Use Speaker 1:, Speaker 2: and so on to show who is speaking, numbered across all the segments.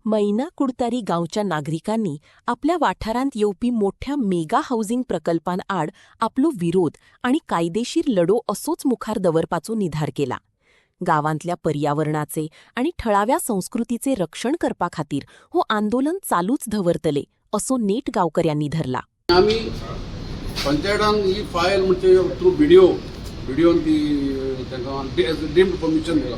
Speaker 1: मैना कुडतारी गांवच्या नागरिकांनी आपल्या वाठारांत येवपी मोठ्या मेगा हाऊसिंग प्रकल्पां आड आपलो विरोध आणि कायदेशीर लढो असोच मुखार दवरपाचो निर्धार केला. गावांतल्या पर्यावरणाचे आणि थळाव्या संस्कृतीचे रक्षण करपा खातीर हो आंदोलन चालूच दवरतले असो नेट गांवकऱ्यांनी धरला.
Speaker 2: आम्ही पंचायतान ही फायल म्हणजे थ्रू व्हिडिओन ती तांकां डीम्ड परमिशन दिला.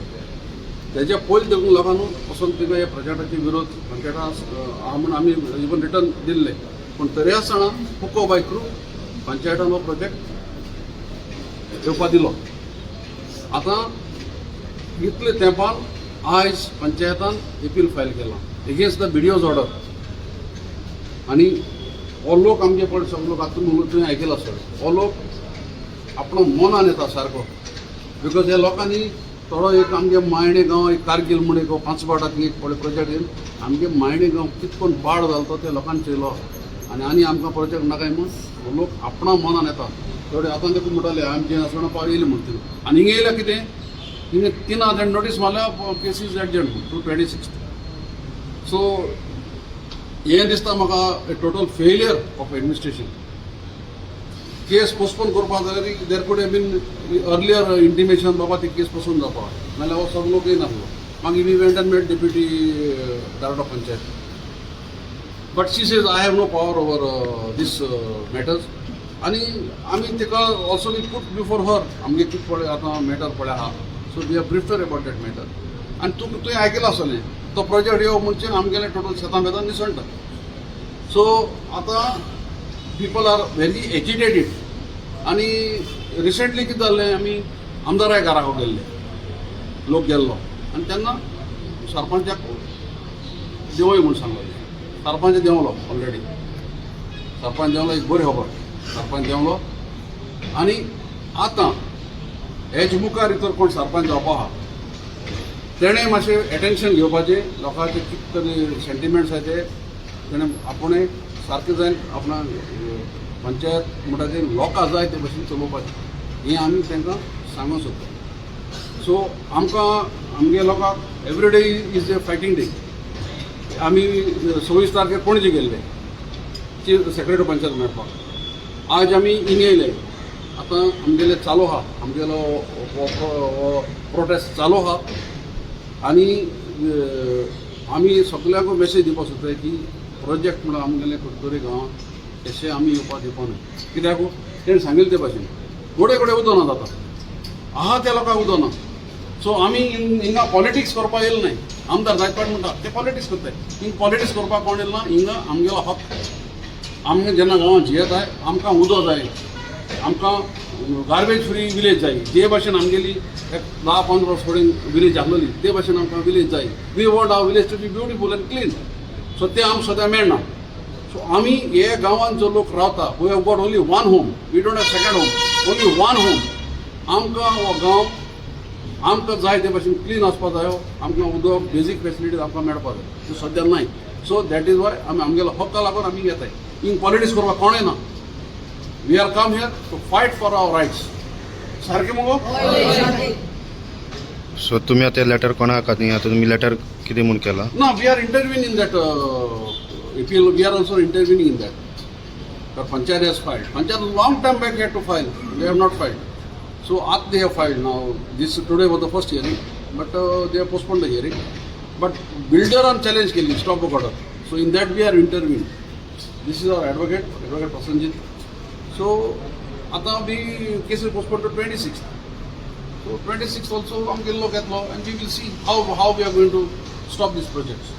Speaker 2: त्याच्या पयलीं देखून लोकांनी पसंत केला ह्या प्रोजेक्टाचे विरोध पंचायतां म्हणून आमी इवन रिटर्न दिल्ले, पण तरी आसतना हुको बाय थ्रू पंचायतान हो प्रोजेक्ट येवपा दिलो. आतां इतले तेंपान आयज पंचायतान अपील फायल केला एगेन्स्ट द BDO's ऑर्डर. आनी हो लोक आमचे पळय सगळे लोक आतां तुवें आयकला आसतलें, हो लोक आपलो मनान येता सारको. बिकॉज ह्या लोकांनी थोडो एक आमगे मायणे गांव एक कारगिल म्हणून एक 5 पाटांतली एक प्रोजेक्ट येवन आमगे मायणे गांव कितकोन पाड जालो ते लोकांनी चयलो आनी आमकां प्रोजेक्ट नाकाय म्हूण हो लोक आपणा मनान येता. थोडे आतां देखून म्हणटाले आमचे आसतना पाव येयले म्हणून आनी हिंगा येयल्या कितें हिंगा 3 नोटीस मारल्या केसीस एडजंट टू 26. सो हें दिसता म्हाका total failure of administration. Case postpone करपाक जाल्यार there could have bin earlier intimation बाबा ती केस पोस्टपोन जावपा नाल्यार हो सगळो लोक येनासलो. मागीर we went and met deputy director of panchayat, but she says I have no power over these matters. आनी आमी तेका also we put before her आमगे कितें पळय आतां मॅटर पळय आहा. So we have briefed her about that matter. आनी तुवें आयकलां आसतलें तो प्रोजेक्ट येवप म्हणजे आमगेलें टोटल शेतां बेतां निसणटा. सो आतां पीपल आर व्हेरी एजिटेटेड. आनी रिसेंटली कितें जाल्लें आमी आमदाराय घरा गेल्ले, लोक गेल्लो आनी तेन्ना सरपंचाक देंवय म्हूण सांगलें. सरपंच देंवलो ऑलरेडी. सरपंच देंवलो एक बरी खबर. सरपंच देंवलो आनी आतां हेज मुखार इतर कोण सरपंच जावपा आहा तेणें मातशें एटेन्शन घेवपाचें. लोकांचे कितें तरी सेंटिमेंट्स आहा ते तेणें आपुणें सारकें जायन आपणा पंचायत म्हणटा ते लोकां जाय ते भशेन चलोवपाचें हें आमी तांकां सांगूंक सोदता. सो आमकां आमगे लोकांक every day is a fighting day. आमी 26 तारखेर पणजे गेल्ले चीफ सेक्रेटरी पंचायत मेळपाक. आज आमी हिंगा येयले. आतां आमगेलें चालू आहा, आमगेलो प्रोटेस्ट चालू आहा. आनी आमी सगल्यांक मॅसेज दिवपाक सोदताय की प्रोजेक्ट म्हणून आमगेलें कुडतोरी गांवांत अशें आमी येवपाक दिवपा न्हय. कित्याक तेणें सांगिल्लें ते भाशेन घोडे घोडे उदो ना जाता आहा त्या लोकांक उदो ना. सो आमी हिंगा पॉलिटिक्स करपाक येयले न्हय. आमदार जायपाट म्हणटा ते पॉलिटिक्स करताय. हिंगा पॉलिटिक्स करपाक कोण येयलो ना. हिंगा आमगेलो हक. आमगे जेन्ना गांवांत जियेताय आमकां उदो जाय, आमकां गार्बेज फ्री विलेज जाय. जे भाशेन आमगेली एक 10-15 वर्स फुडें विलेज आहलोली ते भाशेन आमकां विलेज जाय. We want our village to be beautiful and clean. So ते आमकां सद्या मेळना. सो आमी हे गांवांत जो लोक रावता we have got only one home. We don't have second home, only one home. आमकां हो गांव आमकां जाय ते भाशेन क्लीन आसपा जायो. आमकां उदक बेजीक फेसिलिटीज आमकां मेळपा जाय. सो सद्या नाय. सो दॅट इज वाय आमी आमगेलो हक्का लागून आमी येताय. हिंग पॉलिटिक्स करपाक कोणूय ना. We are come here to fight for our rights. सारकें मुगो.
Speaker 3: सो तुम्ही आता लेटर कोणाक न्ही आता तुम्ही लेटर कितें म्हूण केला?
Speaker 2: ना, we are interviewing in that appeal. We are also intervening in that. The Panchayat has filed. Panchayat long time back had to file. They have not filed. So they have filed now. This today was the first hearing, but they have postponed the hearing. But builder on challenge ke liye stop work order. So in that we are intervening. This is our advocate Prasenjit. So ata bhi case is postponed to 26th. So 26th also amge lok etlo and we will see how we are going to stop these projects.